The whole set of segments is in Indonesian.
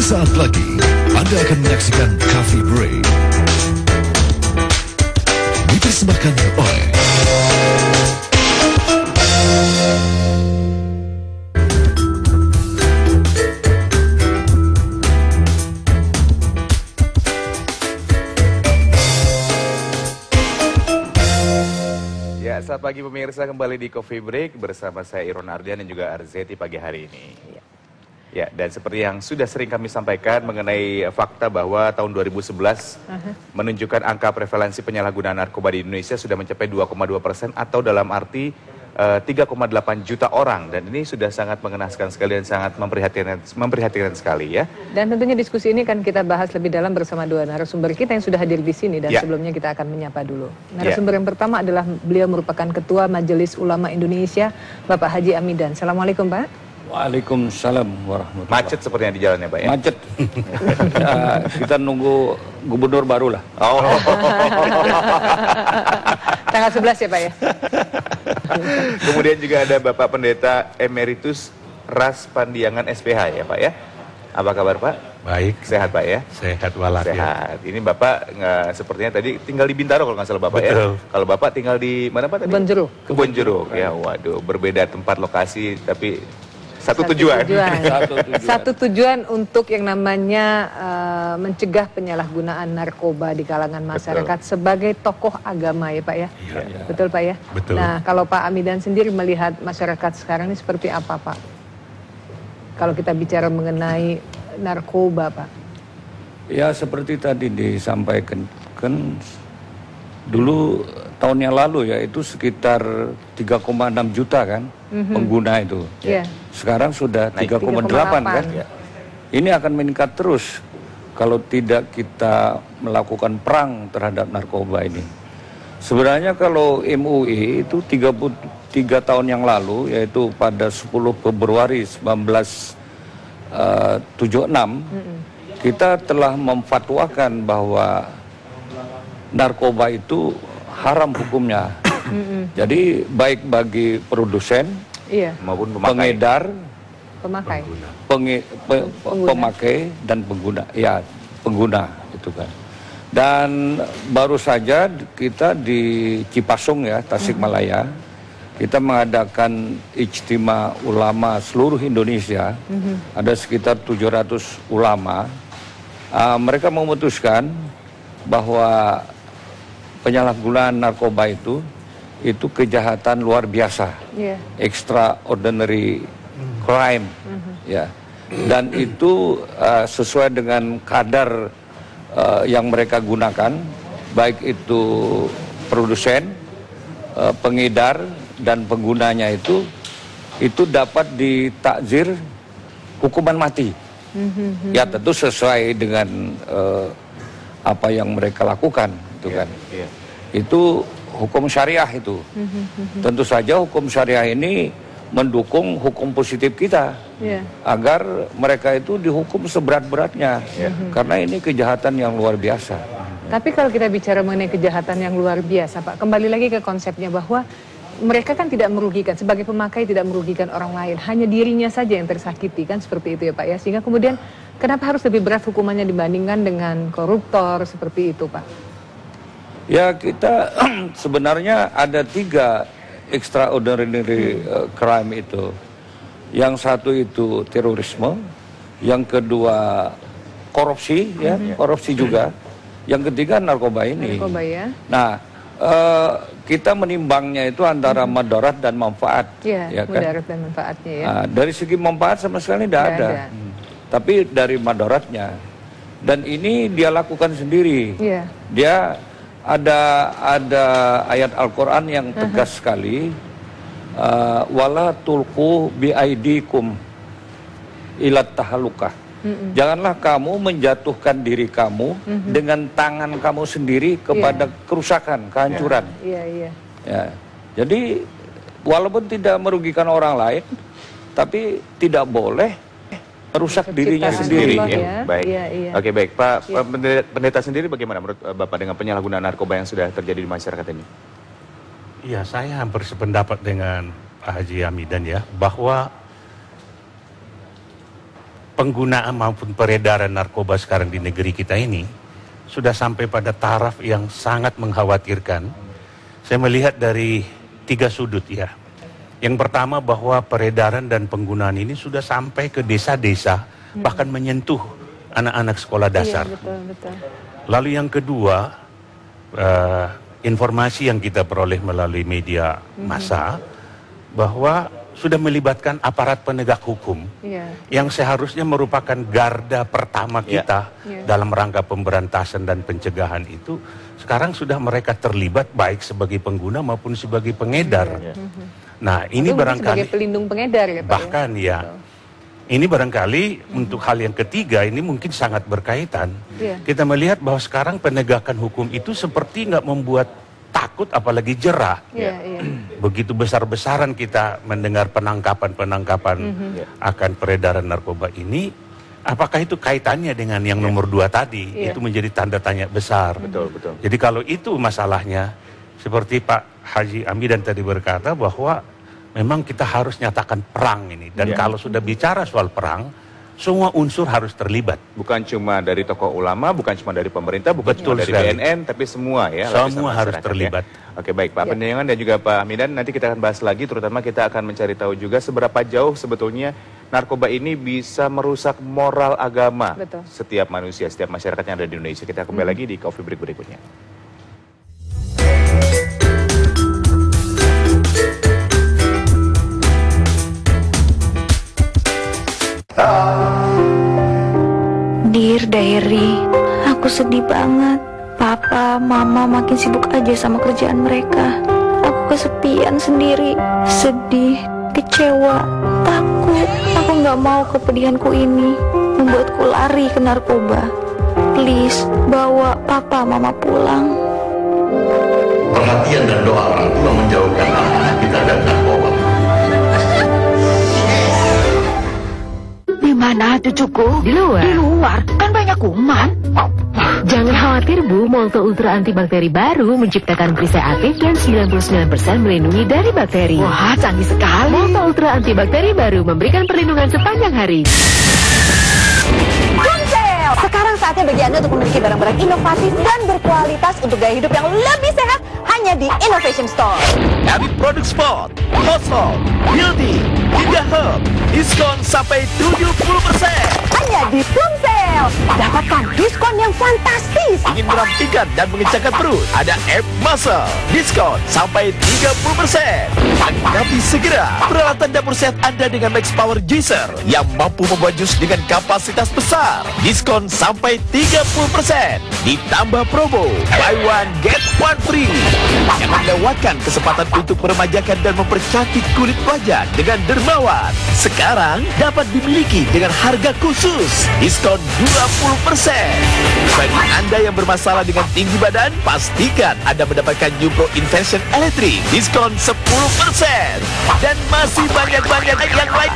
Sesaat lagi Anda akan menyaksikan Coffee Break, dipersembahkan oleh Ya, selamat pagi pemirsa, kembali di Coffee Break bersama saya Iron Ardian dan juga Arzeti pagi hari ini. Ya, dan seperti yang sudah sering kami sampaikan mengenai fakta bahwa tahun 2011 menunjukkan angka prevalensi penyalahgunaan narkoba di Indonesia sudah mencapai 2,2% atau dalam arti 3,8 juta orang, dan ini sudah sangat mengenaskan sekali dan sangat memprihatinkan sekali ya. Dan tentunya diskusi ini akan kita bahas lebih dalam bersama dua narasumber kita yang sudah hadir di sini, dan sebelumnya kita akan menyapa dulu. Narasumber yang pertama adalah beliau merupakan Ketua Majelis Ulama Indonesia, Bapak Haji Amidan. Assalamualaikum, Pak. Waalaikumsalam warahmatullahi wabarakatuh. Macet sepertinya di jalannya, Pak ya? Macet. Kita nunggu gubernur baru lah. Oh. Tanggal 11 ya, Pak ya? Kemudian juga ada Bapak Pendeta Emeritus Ras Pandiangan SPH ya, Pak ya? Apa kabar, Pak? Baik. Sehat, Pak ya? Sehat walafiat. Sehat. Ini Bapak sepertinya tadi tinggal di Bintaro kalau nggak salah Bapak. Betul. Ya? Kalau Bapak tinggal di mana Pak tadi? Kebonjeruk. Kebonjeruk. Ya, waduh, berbeda tempat lokasi tapi satu tujuan. Satu tujuan untuk yang namanya mencegah penyalahgunaan narkoba di kalangan masyarakat. Betul. Sebagai tokoh agama ya, Pak ya? Iya. Betul, Pak ya? Betul. Nah, kalau Pak Amidan sendiri melihat masyarakat sekarang ini seperti apa, Pak? Kalau kita bicara mengenai narkoba, Pak. Ya, seperti tadi disampaikan, kan dulu tahun yang lalu ya itu sekitar 3,6 juta kan pengguna itu. Yeah. Sekarang sudah 3,8 kan. Ini akan meningkat terus kalau tidak kita melakukan perang terhadap narkoba ini. Sebenarnya kalau MUI itu 33 tahun yang lalu, yaitu pada 10 Februari 1976, kita telah memfatwakan bahwa narkoba itu haram hukumnya. Jadi baik bagi produsen maupun pengedar, pemakai dan pengguna. Ya, pengguna itu kan. Dan baru saja kita di Cipasung ya, Tasikmalaya, kita mengadakan ijtima ulama seluruh Indonesia. Ada sekitar 700 ulama. Mereka memutuskan bahwa penyalahgunaan narkoba itu kejahatan luar biasa, extraordinary crime, ya. Dan itu sesuai dengan kadar yang mereka gunakan, baik itu produsen, pengedar dan penggunanya itu dapat ditakzir hukuman mati. Ya tentu sesuai dengan apa yang mereka lakukan, itu kan. Itu hukum syariah itu. Tentu saja hukum syariah ini mendukung hukum positif kita agar mereka itu dihukum seberat-beratnya, karena ini kejahatan yang luar biasa. Tapi kalau kita bicara mengenai kejahatan yang luar biasa, Pak, kembali lagi ke konsepnya bahwa mereka kan tidak merugikan, sebagai pemakai tidak merugikan orang lain, hanya dirinya saja yang tersakiti, kan seperti itu ya, Pak ya. Sehingga kemudian kenapa harus lebih berat hukumannya dibandingkan dengan koruptor seperti itu, Pak? Ya, kita sebenarnya ada 3 extraordinary crime itu. Yang satu itu terorisme, yang kedua korupsi, korupsi juga. Yang ketiga narkoba ini. Narkoba ya. Nah, kita menimbangnya itu antara madarat dan manfaat. Ya kan? Madarat dan manfaatnya ya. Nah, dari segi manfaat sama sekali tidak ada. Tapi dari madaratnya. Dan ini dia lakukan sendiri. Dia ada ayat Al-Quran yang tegas sekali, wala tulqu biaidikum ilat tahalukah. Janganlah kamu menjatuhkan diri kamu dengan tangan kamu sendiri kepada kerusakan, kehancuran. Ya. Jadi walaupun tidak merugikan orang lain, tapi tidak boleh merusak dirinya sendiri. Baik. Oke, baik. Pak Pendeta sendiri bagaimana menurut Bapak dengan penyalahgunaan narkoba yang sudah terjadi di masyarakat ini? Iya, saya hampir sependapat dengan Pak Haji Amidan ya, bahwa penggunaan maupun peredaran narkoba sekarang di negeri kita ini sudah sampai pada taraf yang sangat mengkhawatirkan. Saya melihat dari 3 sudut ya. Yang pertama bahwa peredaran dan penggunaan ini sudah sampai ke desa-desa, bahkan menyentuh anak-anak sekolah dasar. Iya, betul, betul. Lalu yang kedua, informasi yang kita peroleh melalui media massa bahwa sudah melibatkan aparat penegak hukum yang seharusnya merupakan garda pertama kita dalam rangka pemberantasan dan pencegahan itu, sekarang sudah mereka terlibat baik sebagai pengguna maupun sebagai pengedar. Nah, ini barangkali sebagai pelindung pengedar ya Pak. Bahkan ya. Ini barangkali untuk hal yang ketiga ini mungkin sangat berkaitan. Kita melihat bahwa sekarang penegakan hukum itu seperti nggak membuat takut apalagi jerah. Begitu besar-besaran kita mendengar penangkapan-penangkapan akan peredaran narkoba ini, apakah itu kaitannya dengan yang nomor 2 tadi? Itu menjadi tanda tanya besar. Betul, betul. Jadi kalau itu masalahnya, seperti Pak Haji Amidan tadi berkata bahwa memang kita harus nyatakan perang ini. Dan kalau sudah bicara soal perang, semua unsur harus terlibat. Bukan cuma dari tokoh ulama, bukan cuma dari pemerintah, bukan Betul cuma dari sekali. BNN, tapi semua ya. Semua harus terlibat. Ya. Oke, baik Pak Pendengar dan juga Pak Hamidan, nanti kita akan bahas lagi, terutama kita akan mencari tahu juga seberapa jauh sebetulnya narkoba ini bisa merusak moral agama setiap manusia, setiap masyarakat yang ada di Indonesia. Kita kembali lagi di Coffee Break berikutnya. Dear Diary, aku sedih banget. Papa, Mama makin sibuk aja sama kerjaan mereka. Aku kesepian sendiri, sedih, kecewa, takut. Aku gak mau kepedihanku ini membuatku lari ke narkoba. Please, bawa Papa, Mama pulang. Perhatian dan doa orang tua menjauhkan anak kita dari narkoba. Di mana cucuku? Di luar. Di luar? Kan banyak kuman. Jangan khawatir Bu, Molto Ultra Antibakteri baru menciptakan perisai aktif dan 99% melindungi dari bakteri. Wah, canggih sekali. Molto Ultra Antibakteri baru memberikan perlindungan sepanjang hari. Kuncel! Sekarang saatnya bagi Anda untuk memiliki barang-barang inovatif dan berkualitas untuk gaya hidup yang lebih sehat hanya di Innovation Store. Dari produk sport, household, building, hingga herb, diskon sampai 70%. Hanya di Kuncel. Dapatkan diskon yang fantastis. Ingin merampingkan dan mengencangkan perut? Ada App Muscle, diskon sampai 30%. Angkapi segera peralatan dapur set Anda dengan Max Power Juicer yang mampu membuat jus dengan kapasitas besar. Diskon sampai 30%. Ditambah promo buy one get one free. Jangan lewatkan kesempatan untuk meremajakan dan mempercantik kulit wajah dengan dermawan. Sekarang dapat dimiliki dengan harga khusus, diskon 20%. Bagi Anda yang bermasalah dengan tinggi badan, pastikan Anda mendapatkan New Pro Invention Electric, diskon 10%. Dan masih banyak-banyak yang lain.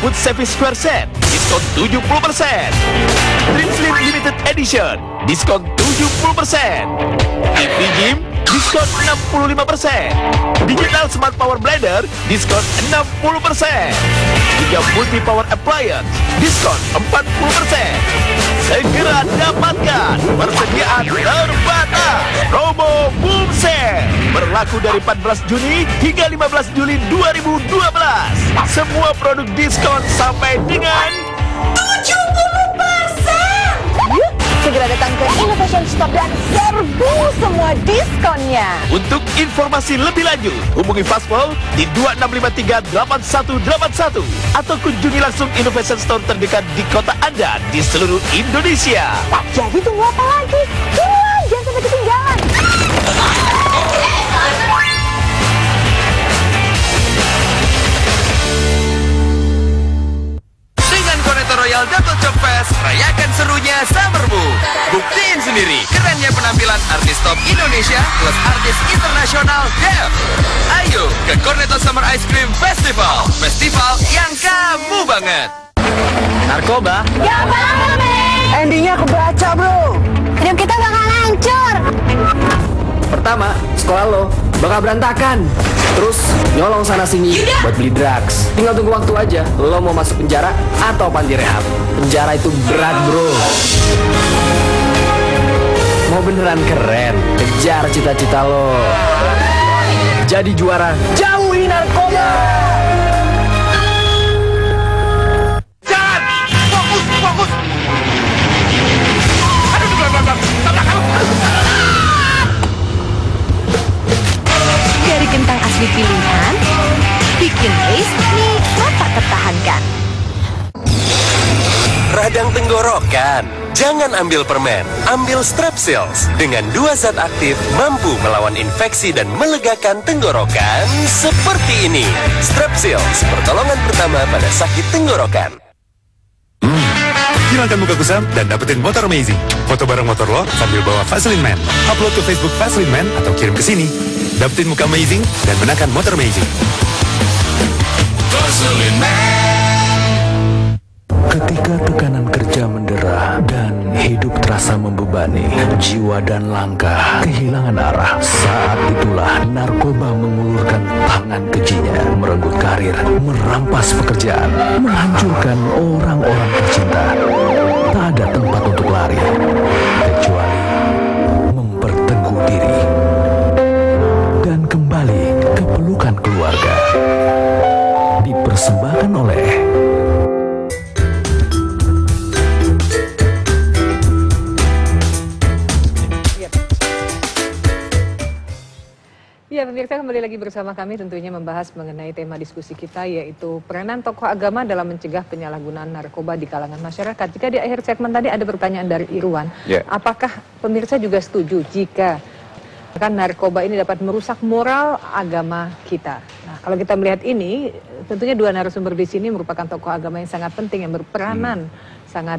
Food Service Square Set, diskon 70%. Dream Slim Limited Edition, diskon 70%. TV Gym, diskon 65%. Digital Smart Power Blender, diskon 60%. Hingga Multi Power Appliance, diskon 40%. Segera dapatkan, persediaan terbatas. Promo Boom Sale berlaku dari 14 Juni hingga 15 Juli 2012. Semua produk diskon sampai dengan 70%. Yuk, segera datang ke Innovation Store dan serbu semua diskonnya. Untuk informasi lebih lanjut, hubungi Fastball di 26538181 atau kunjungi langsung Innovation Store terdekat di kota Anda di seluruh Indonesia. Jadi tunggu apa lagi? Jangan sampai ketinggalan. Dengan Cornetto Royal Double Chop Fest, rayakan serunya Summermu. Buktiin sendiri kerennya penampilan artis top Indonesia plus artis internasional Dev. Ayo ke Cornetto Summer Ice Cream Festival. Festival yang kamu banget. Narkoba? Gak banget, men. Endingnya kebaca, bro. Hidup kita bakal hancur. Pertama, sekolah lo. bakal berantakan. Terus nyolong sana sini buat beli drugs. Tinggal tunggu waktu aja. Lo mau masuk penjara atau panti rehab? Penjara itu berat, bro. Mau beneran keren? Kejar cita-cita lo. Jadi juara. Jauhi narkoba. Jangan! Fokus, fokus! Aduh, tabrak kamu! Dari kentang asli pilihan, bikin taste nikmat tak tertahankan. Radang tenggorokan? Jangan ambil permen, ambil Strepsils. Dengan 2 zat aktif mampu melawan infeksi dan melegakan tenggorokan seperti ini. Strepsils, pertolongan pertama pada sakit tenggorokan. Hilangkan muka kusam dan dapetin motor amazing. Foto bareng motor lo sambil bawa Vaseline Man. Upload ke Facebook Vaseline Man atau kirim ke sini. Dapetin muka amazing dan menangkan motor amazing. Vaseline Man. Ketika tekanan kerja mendera dan hidup terasa membebani, jiwa dan langkah kehilangan arah, saat itulah narkoba mengulurkan tangan kejinya, merenggut karir, merampas pekerjaan, menghancurkan orang-orang tercinta. Tak ada tempat untuk lari kecuali memperteguh diri dan kembali ke pelukan keluarga. Dipersembahkan oleh Ya, pemirsa, kembali lagi bersama kami tentunya membahas mengenai tema diskusi kita, yaitu peranan tokoh agama dalam mencegah penyalahgunaan narkoba di kalangan masyarakat. Jika di akhir segmen tadi ada pertanyaan dari Irwan, apakah pemirsa juga setuju jika narkoba ini dapat merusak moral agama kita? Nah, kalau kita melihat ini, tentunya dua narasumber di sini merupakan tokoh agama yang sangat penting, yang berperanan sangat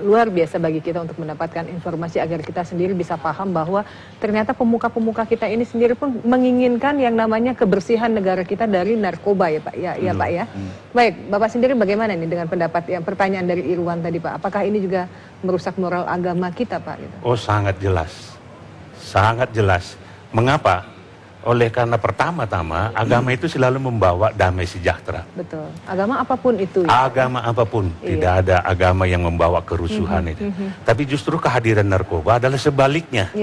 luar biasa bagi kita untuk mendapatkan informasi agar kita sendiri bisa paham bahwa ternyata pemuka-pemuka kita ini sendiri pun menginginkan yang namanya kebersihan negara kita dari narkoba, ya Pak. Ya Pak ya. Baik, Bapak sendiri bagaimana nih dengan pendapat yang pertanyaan dari Irwan tadi, Pak? Apakah ini juga merusak moral agama kita, Pak? Gitu. Oh, sangat jelas. Sangat jelas. Mengapa? Oleh karena pertama-tama agama itu selalu membawa damai sejahtera. Betul. Agama apapun itu. Ya? Agama apapun, tidak ada agama yang membawa kerusuhan itu. Tapi justru kehadiran narkoba adalah sebaliknya.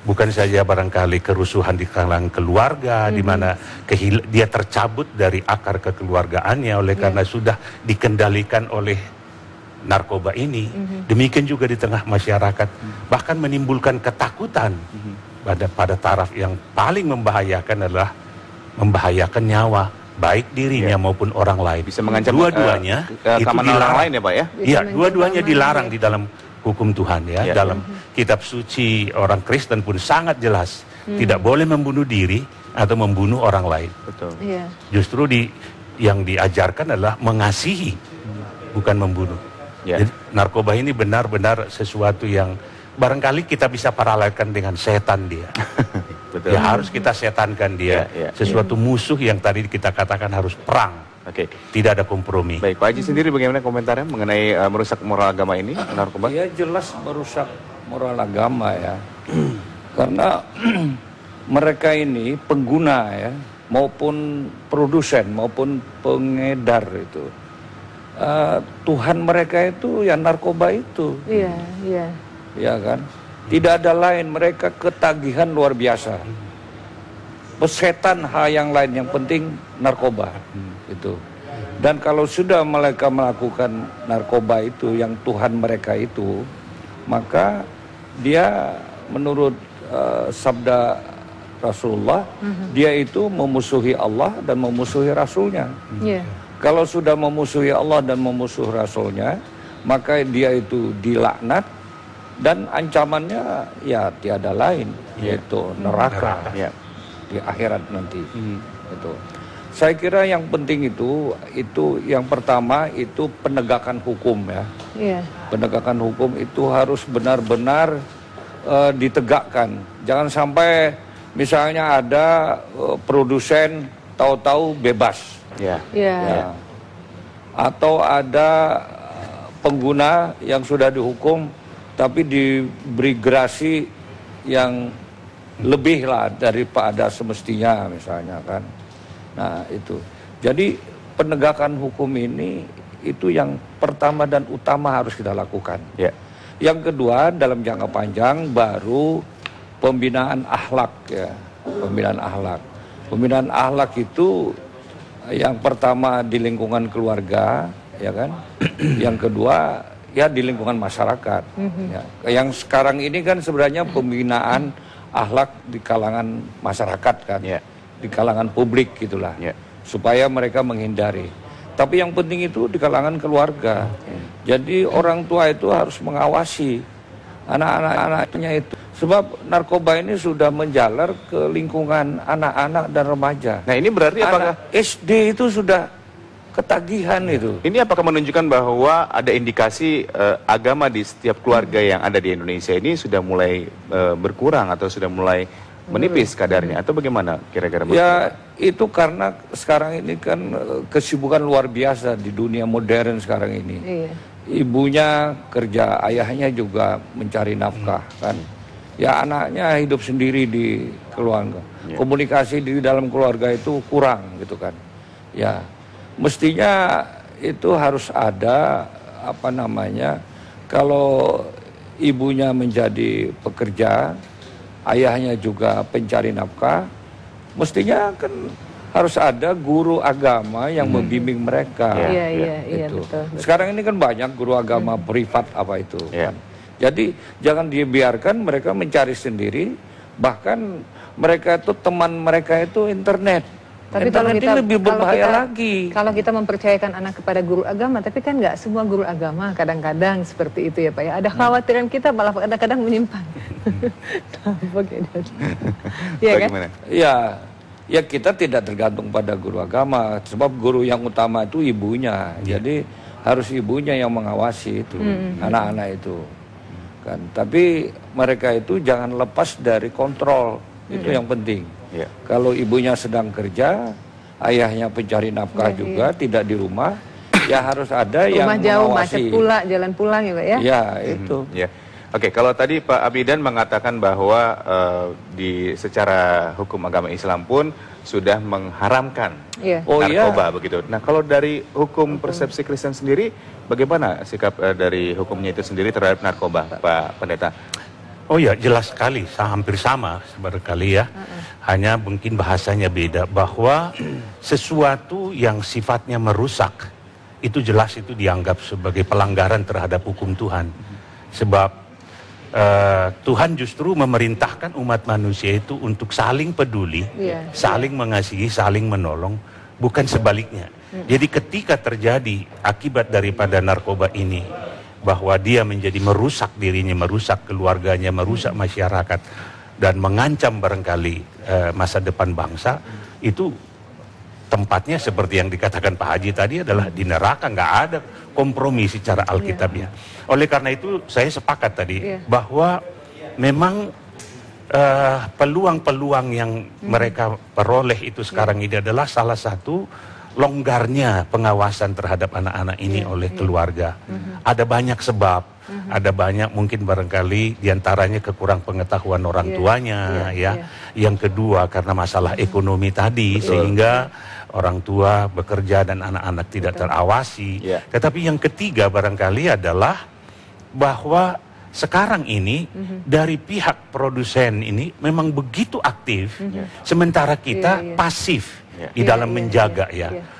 Bukan saja barangkali kerusuhan di kalangan keluarga, di mana dia tercabut dari akar kekeluargaannya oleh karena sudah dikendalikan oleh narkoba ini. Demikian juga di tengah masyarakat, bahkan menimbulkan ketakutan. Pada taraf yang paling membahayakan adalah membahayakan nyawa, baik dirinya maupun orang lain. Bisa mengancam dua-duanya itu keamanan orang lain ya, Pak ya? Iya, dua-duanya dilarang di dalam hukum Tuhan ya. Dalam kitab suci orang Kristen pun sangat jelas, tidak boleh membunuh diri atau membunuh orang lain. Betul. Justru yang diajarkan adalah mengasihi, bukan membunuh. Jadi narkoba ini benar-benar sesuatu yang barangkali kita bisa paralelkan dengan setan dia. Betul. Ya harus kita setankan dia. Sesuatu musuh yang tadi kita katakan harus perang. Tidak ada kompromi. Baik, Pak Haji sendiri bagaimana komentarnya mengenai merusak moral agama ini, narkoba? Ya jelas merusak moral agama ya. Karena mereka ini pengguna ya, maupun produsen maupun pengedar itu. Tuhan mereka itu ya narkoba itu. Ya kan, tidak ada lain, mereka ketagihan luar biasa. Pesetan hal yang lain, yang penting narkoba itu. Dan kalau sudah mereka melakukan narkoba itu, yang Tuhan mereka itu, maka dia menurut sabda Rasulullah, dia itu memusuhi Allah dan memusuhi Rasulnya. Kalau sudah memusuhi Allah dan memusuhi Rasulnya, maka dia itu dilaknat. Dan ancamannya ya tiada lain, yaitu neraka di akhirat nanti. Itu. Saya kira yang penting itu yang pertama itu penegakan hukum ya. Penegakan hukum itu harus benar-benar ditegakkan. Jangan sampai misalnya ada produsen tahu-tahu bebas. Atau ada pengguna yang sudah dihukum tapi diberi gerasi yang lebih lah daripada semestinya misalnya kan. Nah itu, jadi penegakan hukum ini itu yang pertama dan utama harus kita lakukan. Yang kedua dalam jangka panjang baru pembinaan akhlak ya, pembinaan akhlak. Pembinaan akhlak itu yang pertama di lingkungan keluarga, ya kan? Yang kedua ya di lingkungan masyarakat. Ya. Yang sekarang ini kan sebenarnya pembinaan akhlak di kalangan masyarakat kan, di kalangan publik gitulah, supaya mereka menghindari. Tapi yang penting itu di kalangan keluarga. Jadi orang tua itu harus mengawasi anak-anaknya itu. Sebab narkoba ini sudah menjalar ke lingkungan anak-anak dan remaja. Nah ini berarti apakah SD itu sudah ketagihan itu? Ini apakah menunjukkan bahwa ada indikasi agama di setiap keluarga yang ada di Indonesia ini sudah mulai berkurang atau sudah mulai menipis kadarnya atau bagaimana kira-kira? Ya itu karena sekarang ini kan kesibukan luar biasa di dunia modern sekarang ini. Ibunya kerja, ayahnya juga mencari nafkah kan. Ya anaknya hidup sendiri di keluarga. Komunikasi di dalam keluarga itu kurang gitu kan. Ya mestinya itu harus ada apa namanya, kalau ibunya menjadi pekerja, ayahnya juga pencari nafkah, mestinya kan harus ada guru agama yang membimbing mereka. Iya, betul. Sekarang ini kan banyak guru agama privat apa itu kan. Jadi jangan dibiarkan mereka mencari sendiri, bahkan mereka itu teman mereka itu internet. Tapi kalau kita, lebih berbahaya lagi. Kalau kita mempercayakan anak kepada guru agama, tapi kan nggak semua guru agama kadang-kadang seperti itu ya Pak ya. Ada khawatiran kita malah kadang-kadang menyimpang. Iya kan? Ya kita tidak tergantung pada guru agama, sebab guru yang utama itu ibunya. Jadi harus ibunya yang mengawasi itu anak-anak itu. Kan. Tapi mereka itu jangan lepas dari kontrol, itu yang penting. Kalau ibunya sedang kerja, ayahnya pencari nafkah juga, tidak di rumah, ya harus ada yang rumah jauh, mengawasi. macet pula, jalan pulang ya Pak ya? Ya itu. Oke, kalau tadi Pak Abidan mengatakan bahwa secara hukum agama Islam pun sudah mengharamkan narkoba begitu. Nah, kalau dari hukum persepsi Kristen sendiri, bagaimana sikap dari hukumnya itu sendiri terhadap narkoba, Pak Pendeta? Oh ya, jelas sekali, hampir sama barangkali ya. Hanya mungkin bahasanya beda, bahwa sesuatu yang sifatnya merusak, itu jelas itu dianggap sebagai pelanggaran terhadap hukum Tuhan. Sebab Tuhan justru memerintahkan umat manusia itu untuk saling peduli, saling mengasihi, saling menolong, bukan sebaliknya. Jadi ketika terjadi akibat daripada narkoba ini, bahwa dia menjadi merusak dirinya, merusak keluarganya, merusak masyarakat, dan mengancam barangkali masa depan bangsa, itu tempatnya seperti yang dikatakan Pak Haji tadi adalah di neraka, nggak ada kompromi secara Alkitabiah. Oleh karena itu saya sepakat tadi bahwa memang peluang-peluang yang mereka peroleh itu sekarang ini adalah salah satu longgarnya pengawasan terhadap anak-anak ini oleh keluarga. Ada banyak sebab, ada banyak mungkin barangkali diantaranya kekurang pengetahuan orang tuanya, Yang kedua karena masalah ekonomi tadi, sehingga orang tua bekerja dan anak-anak tidak terawasi. Tetapi yang ketiga barangkali adalah bahwa sekarang ini dari pihak produsen ini memang begitu aktif, sementara kita pasif di dalam menjaga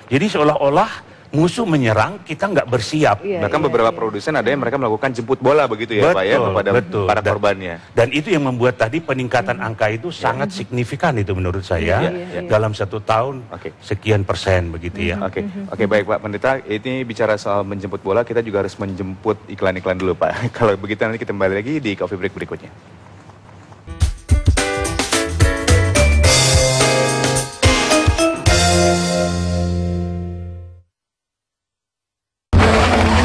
Jadi seolah-olah musuh menyerang, kita nggak bersiap. Bahkan beberapa produsen ada yang mereka melakukan jemput bola begitu ya Pak ya kepada para korbannya. Dan itu yang membuat tadi peningkatan angka itu sangat signifikan itu menurut saya. Dalam 1 tahun sekian persen begitu ya. Oke, baik Pak Pendeta, ini bicara soal menjemput bola, kita juga harus menjemput iklan-iklan dulu Pak. Kalau begitu nanti kita kembali lagi di Coffee Break berikutnya.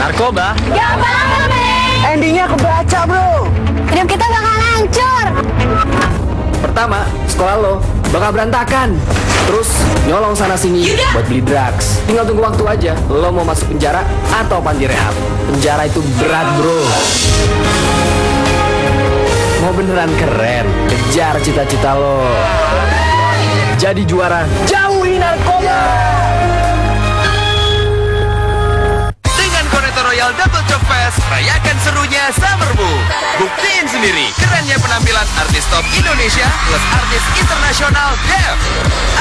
Narkoba? Gak bakal, men! Endingnya kebaca, bro! Hidup kita bakal hancur! Pertama, sekolah lo bakal berantakan. Terus, nyolong sana-sini buat beli drugs. Tinggal tunggu waktu aja, lo mau masuk penjara atau panti rehab. Penjara itu berat, bro. Mau beneran keren, kejar cita-cita lo. Jadi juara, jauhi narkoba. Dengan Cornetto Royal Double Chop Fest, rayakan serunya Summermu. Buktiin sendiri kerennya penampilan artis top Indonesia plus artis internasional Dev.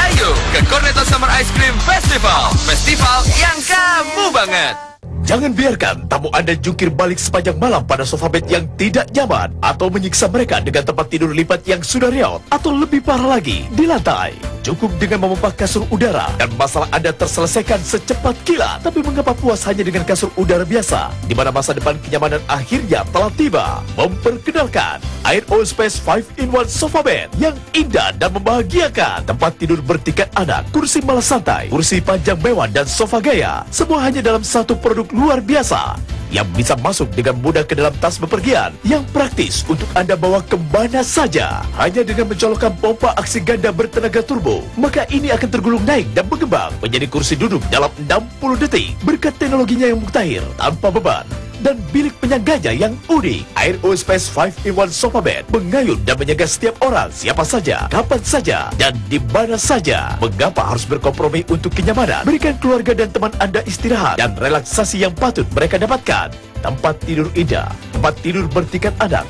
Ayo ke Cornetto Summer Ice Cream Festival, festival yang kamu banget. Jangan biarkan tamu Anda jungkir balik sepanjang malam pada sofa bed yang tidak nyaman atau menyiksa mereka dengan tempat tidur lipat yang sudah reot atau lebih parah lagi di lantai. Cukup dengan memompa kasur udara dan masalah Anda terselesaikan secepat kilat. Tapi mengapa puas hanya dengan kasur udara biasa di mana masa depan kenyamanan akhirnya telah tiba? Memperkenalkan Air All Space 5-in-1 Sofa Bed yang indah dan membahagiakan. Tempat tidur bertingkat anak, kursi malah santai, kursi panjang mewah dan sofa gaya. Semua hanya dalam satu produk luar biasa yang bisa masuk dengan mudah ke dalam tas bepergian yang praktis untuk Anda bawa kemana saja. Hanya dengan mencolokkan pompa aksi ganda bertenaga turbo, maka ini akan tergulung naik dan berkembang menjadi kursi duduk dalam 60 detik berkat teknologinya yang mutakhir, tanpa beban, dan bilik penyangganya yang unik. Air All Space 5-in-1 Sofa Bed mengayun dan menjaga setiap orang, siapa saja, kapan saja, dan di mana saja. Mengapa harus berkompromi untuk kenyamanan? Berikan keluarga dan teman Anda istirahat dan relaksasi yang patut mereka dapatkan. Tempat tidur indah, tempat tidur bertingkat anak,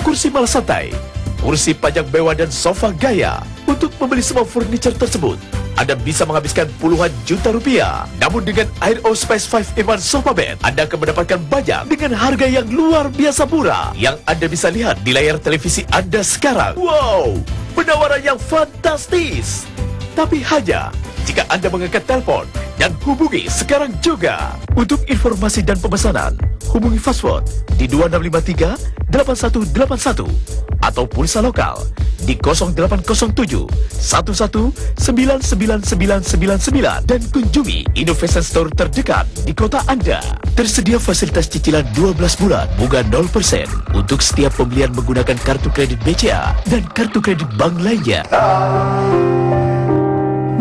kursi malah santai, kursi panjang mewah dan sofa gaya. Untuk membeli semua furniture tersebut, Anda bisa menghabiskan puluhan juta rupiah. Namun dengan Air All Space 5-in-1 Sofa Bed, Anda akan mendapatkan banyak dengan harga yang luar biasa murah yang Anda bisa lihat di layar televisi Anda sekarang. Wow, penawaran yang fantastis. Tapi hanya jika Anda mengangkat telepon dan hubungi sekarang juga. Untuk informasi dan pemesanan, hubungi Fastword di 2653 8181 atau pulsa lokal di 0807 11 99999 dan kunjungi Innovation Store terdekat di kota Anda. Tersedia fasilitas cicilan 12 bulan bunga 0% untuk setiap pembelian menggunakan kartu kredit BCA dan kartu kredit bank lainnya.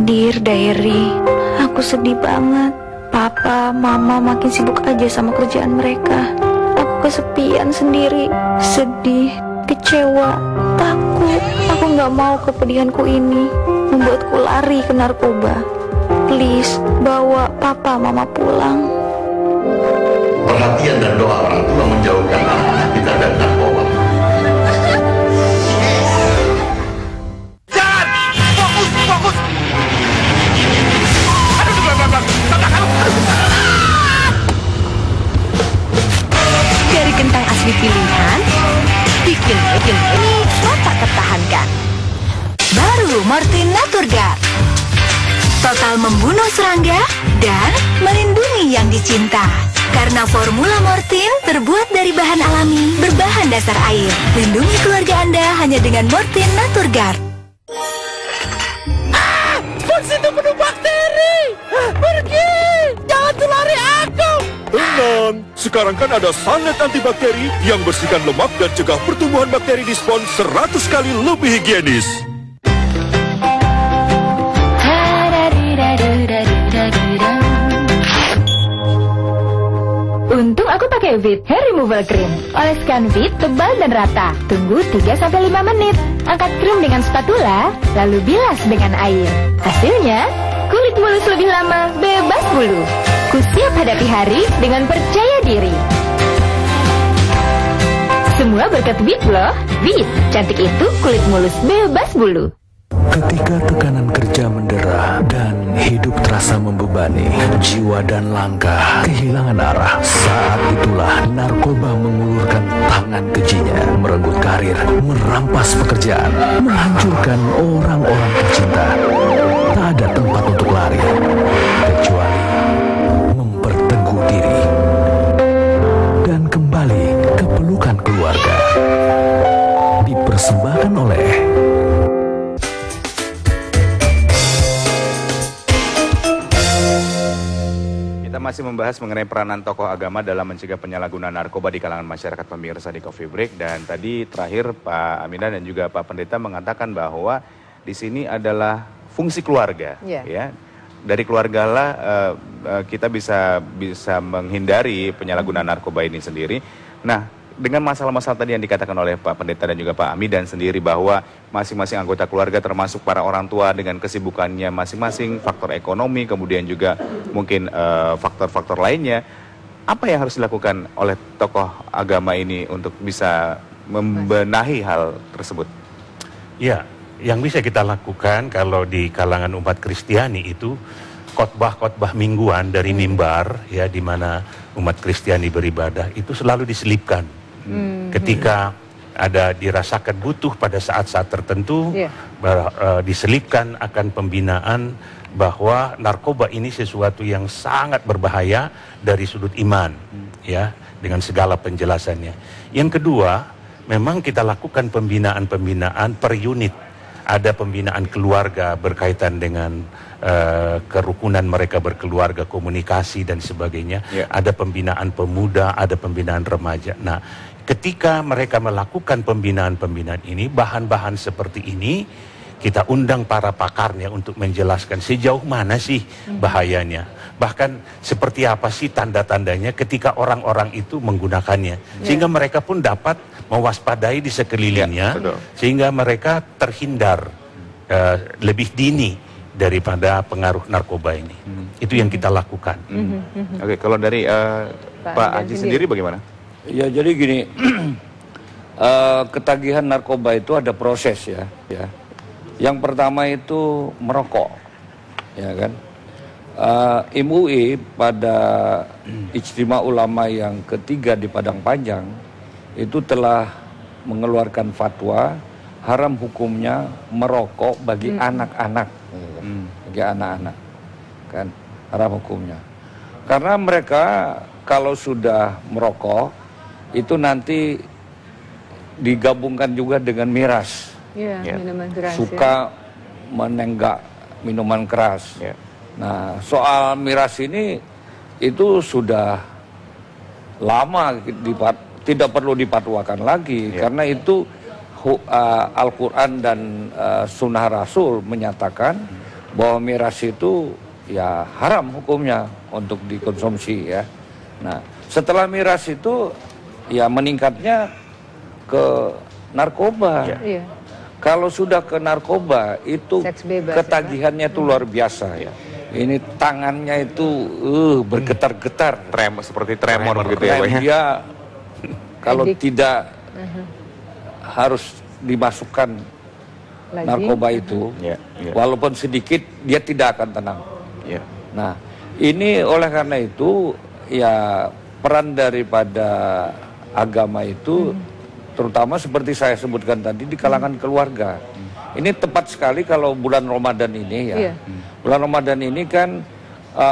Dear Diary, aku sedih banget. Papa, Mama makin sibuk aja sama kerjaan mereka. Aku kesepian sendiri, sedih, kecewa, takut. Aku nggak mau kepedihanku ini membuatku lari ke narkoba. Please, bawa Papa, Mama pulang. Perhatian dan doa orang tua menjauhkan anak kita dari narkoba. Fokus. Dari kentang asli pilihan, bikin ini tak tertahankan. Baru Mortin Naturguard, total membunuh serangga dan melindungi yang dicinta. Karena formula Mortin terbuat dari bahan alami berbahan dasar air. Lindungi keluarga Anda hanya dengan Mortin Naturguard. Box itu penuh bakteri. Pergi, jangan tulari aku. Tenang, sekarang kan ada Sunnet antibakteri yang bersihkan lemak dan cegah pertumbuhan bakteri di spons 100 kali lebih higienis. Untung aku pakai Vit Hair Removal Cream. Oleskan Vit tebal dan rata. Tunggu 3-5 menit. Angkat krim dengan spatula, lalu bilas dengan air. Hasilnya, kulit mulus lebih lama, bebas bulu. Ku siap hadapi hari dengan percaya diri. Semua berkat Vit loh. Vit, cantik itu kulit mulus bebas bulu. Ketika tekanan kerja mendera dan hidup terasa membebani, jiwa dan langkah kehilangan arah. Saat itulah narkoba mengulurkan tangan kejinya, merenggut karir, merampas pekerjaan, menghancurkan orang-orang tercinta. Tak ada tempat untuk lari, kecuali memperteguh diri dan kembali ke pelukan keluarga. Dipersembahkan oleh masih membahas mengenai peranan tokoh agama dalam mencegah penyalahgunaan narkoba di kalangan masyarakat pemirsa di Coffee Break. Dan tadi terakhir Pak Aminah dan juga Pak Pendeta mengatakan bahwa di sini adalah fungsi keluarga, ya. Dari keluargalah kita bisa menghindari penyalahgunaan narkoba ini sendiri. Nah, dengan masalah-masalah tadi yang dikatakan oleh Pak Pendeta dan juga Pak Amidan sendiri bahwa masing-masing anggota keluarga termasuk para orang tua dengan kesibukannya masing-masing, faktor ekonomi, kemudian juga mungkin faktor-faktor lainnya, apa yang harus dilakukan oleh tokoh agama ini untuk bisa membenahi hal tersebut? Ya, yang bisa kita lakukan kalau di kalangan umat Kristiani itu khotbah-khotbah mingguan dari mimbar, ya, di mana umat Kristiani beribadah itu selalu diselipkan. Ketika ada dirasakan butuh pada saat-saat tertentu, diselipkan akan pembinaan bahwa narkoba ini sesuatu yang sangat berbahaya dari sudut iman, ya, dengan segala penjelasannya. Yang kedua, memang kita lakukan pembinaan-pembinaan per unit. Ada pembinaan keluarga berkaitan dengan kerukunan mereka berkeluarga, komunikasi dan sebagainya. Ada pembinaan pemuda, ada pembinaan remaja. Nah, ketika mereka melakukan pembinaan-pembinaan ini, bahan-bahan seperti ini, kita undang para pakarnya untuk menjelaskan sejauh mana sih bahayanya. Bahkan seperti apa sih tanda-tandanya ketika orang-orang itu menggunakannya. Sehingga mereka pun dapat mewaspadai di sekelilingnya, sehingga mereka terhindar lebih dini daripada pengaruh narkoba ini. Itu yang kita lakukan. Oke, kalau dari Pak Haji sendiri bagaimana? Ya, jadi gini, ketagihan narkoba itu ada proses, ya. Yang pertama itu merokok, ya kan? MUI pada Ijtima Ulama yang ketiga di Padang Panjang itu telah mengeluarkan fatwa haram hukumnya merokok bagi anak-anak, bagi anak-anak, kan, haram hukumnya. Karena mereka kalau sudah merokok itu nanti digabungkan juga dengan miras. Minuman keras, suka menenggak minuman keras. Nah, soal miras ini itu sudah lama tidak perlu dipatwakan lagi, karena itu Al-Quran dan Sunnah Rasul menyatakan bahwa miras itu ya haram hukumnya untuk dikonsumsi, ya. Nah, setelah miras itu ya meningkatnya ke narkoba. Kalau sudah ke narkoba itu ketagihannya itu luar biasa, ya. Ini tangannya itu bergetar-getar, seperti tremor gitu, ya, Pak. Dia kalau tidak harus dimasukkan narkoba itu, walaupun sedikit dia tidak akan tenang. Nah, ini oleh karena itu ya peran daripada agama itu terutama seperti saya sebutkan tadi di kalangan keluarga. Ini tepat sekali kalau bulan Ramadan ini, ya. Bulan Ramadan ini kan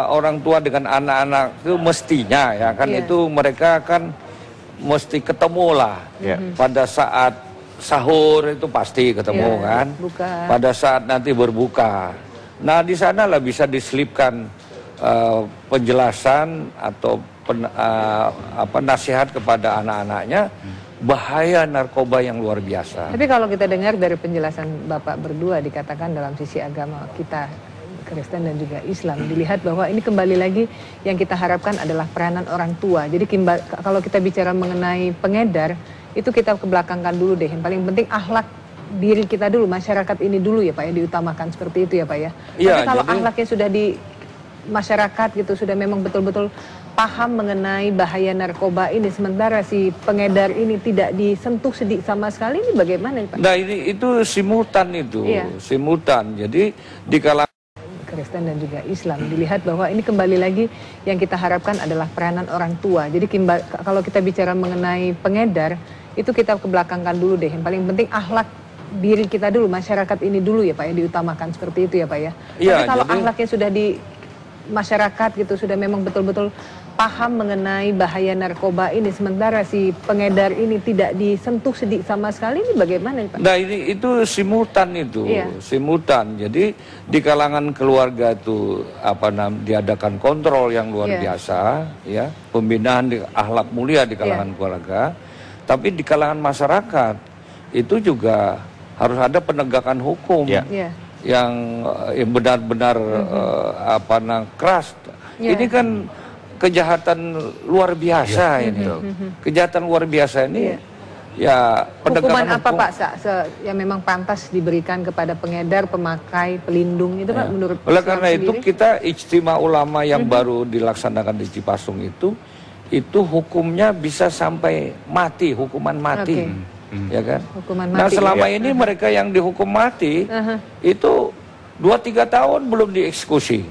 orang tua dengan anak-anak itu mestinya, ya kan, itu mereka kan mesti ketemu lah. Pada saat sahur itu pasti ketemu, kan. Pada saat nanti berbuka. Nah, di sanalah bisa diselipkan penjelasan atau nasihat kepada anak-anaknya bahaya narkoba yang luar biasa. Tapi kalau kita dengar dari penjelasan Bapak berdua, dikatakan dalam sisi agama kita Kristen dan juga Islam, dilihat bahwa ini kembali lagi yang kita harapkan adalah peranan orang tua. Jadi kalau kita bicara mengenai pengedar, itu kita kebelakangkan dulu deh. Yang paling penting akhlak diri kita dulu, masyarakat ini dulu, ya Pak, ya, diutamakan seperti itu, ya Pak, ya. Tapi kalau akhlaknya sudah di masyarakat gitu, sudah memang betul-betul paham mengenai bahaya narkoba ini, sementara si pengedar ini tidak disentuh sama sekali, ini bagaimana, Pak? Nah, itu simultan itu, simultan. Jadi di kalangan Kristen dan juga Islam, dilihat bahwa ini kembali lagi yang kita harapkan adalah peranan orang tua. Jadi kalau kita bicara mengenai pengedar, itu kita kebelakangkan dulu deh. Yang paling penting akhlak diri kita dulu, masyarakat ini dulu, ya Pak, ya, diutamakan seperti itu, ya Pak, ya. Tapi kalau akhlaknya sudah di masyarakat gitu, sudah memang betul-betul paham mengenai bahaya narkoba ini, sementara si pengedar ini tidak disentuh sama sekali, ini bagaimana, Pak? Nah, itu simultan itu, simultan. Jadi di kalangan keluarga itu diadakan kontrol yang luar biasa, ya, pembinaan akhlak mulia di kalangan keluarga. Tapi di kalangan masyarakat itu juga harus ada penegakan hukum yang benar-benar keras. Ini kan kejahatan luar biasa ini. Kejahatan luar biasa ini ya hukuman apa Pak yang memang pantas diberikan kepada pengedar, pemakai, pelindung itu Pak menurut oleh karena itu kita ijtima ulama yang baru dilaksanakan di Cipasung itu hukumnya bisa sampai mati, hukuman mati. Ya kan? Hukuman mati. Nah selama ini mereka yang dihukum mati itu 2-3 tahun belum dieksekusi.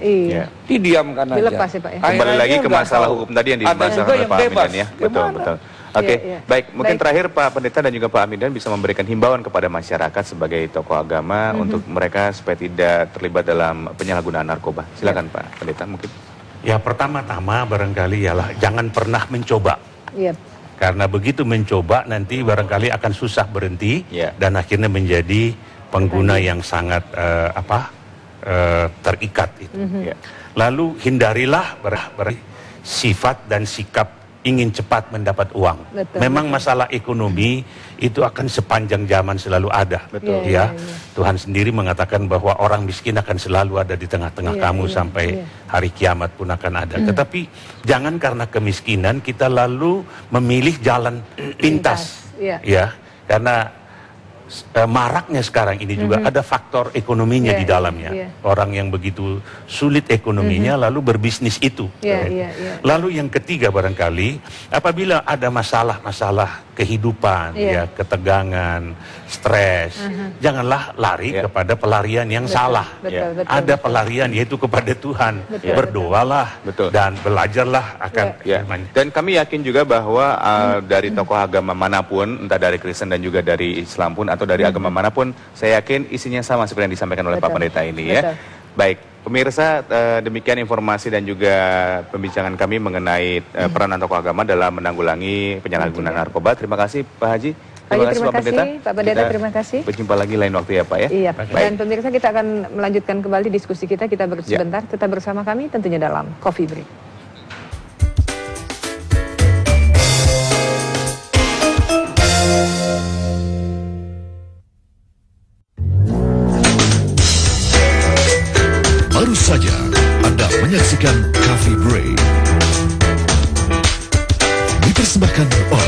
Didiamkan aja. Dilepas ya Pak ya. Kembali lagi ke masalah hukum tadi yang dibahas oleh Pak Hamidan ya. Betul. Oke, baik. Mungkin terakhir Pak Pendeta dan juga Pak Hamidan bisa memberikan himbauan kepada masyarakat sebagai tokoh agama untuk mereka supaya tidak terlibat dalam penyalahgunaan narkoba. Silakan Pak Pendeta mungkin. Ya pertama-tama barangkali ialah jangan pernah mencoba. Karena begitu mencoba nanti barangkali akan susah berhenti dan akhirnya menjadi pengguna yang sangat terikat itu. Lalu hindarilah sifat dan sikap ingin cepat mendapat uang. Memang masalah ekonomi itu akan sepanjang zaman selalu ada. Tuhan sendiri mengatakan bahwa orang miskin akan selalu ada di tengah-tengah kamu sampai hari kiamat pun akan ada. Tetapi jangan karena kemiskinan kita lalu memilih jalan pintas. Karena maraknya sekarang ini juga ada faktor ekonominya di dalamnya. Orang yang begitu sulit ekonominya lalu berbisnis itu. Lalu yang ketiga barangkali apabila ada masalah-masalah kehidupan, ketegangan, stres, janganlah lari kepada pelarian yang salah. Ada pelarian yaitu kepada Tuhan. Berdoalah dan belajarlah akan iman. Dan kami yakin juga bahwa dari tokoh agama manapun, entah dari Kristen dan juga dari Islam pun atau dari agama manapun, saya yakin isinya sama seperti yang disampaikan oleh Pak Pendeta ini ya. Baik, pemirsa, demikian informasi dan juga pembincangan kami mengenai peranan tokoh agama dalam menanggulangi penyalahgunaan narkoba. Terima kasih Pak Haji. Terima kasih Pak Pendeta. Pak Pendeta, terima kasih. Berjumpa lagi lain waktu ya Pak ya. Iya. Dan pemirsa, kita akan melanjutkan kembali diskusi kita. Kita sebentar tetap bersama kami tentunya dalam Coffee Break. Baru saja Anda menyaksikan Coffee Break dipersembahkan oleh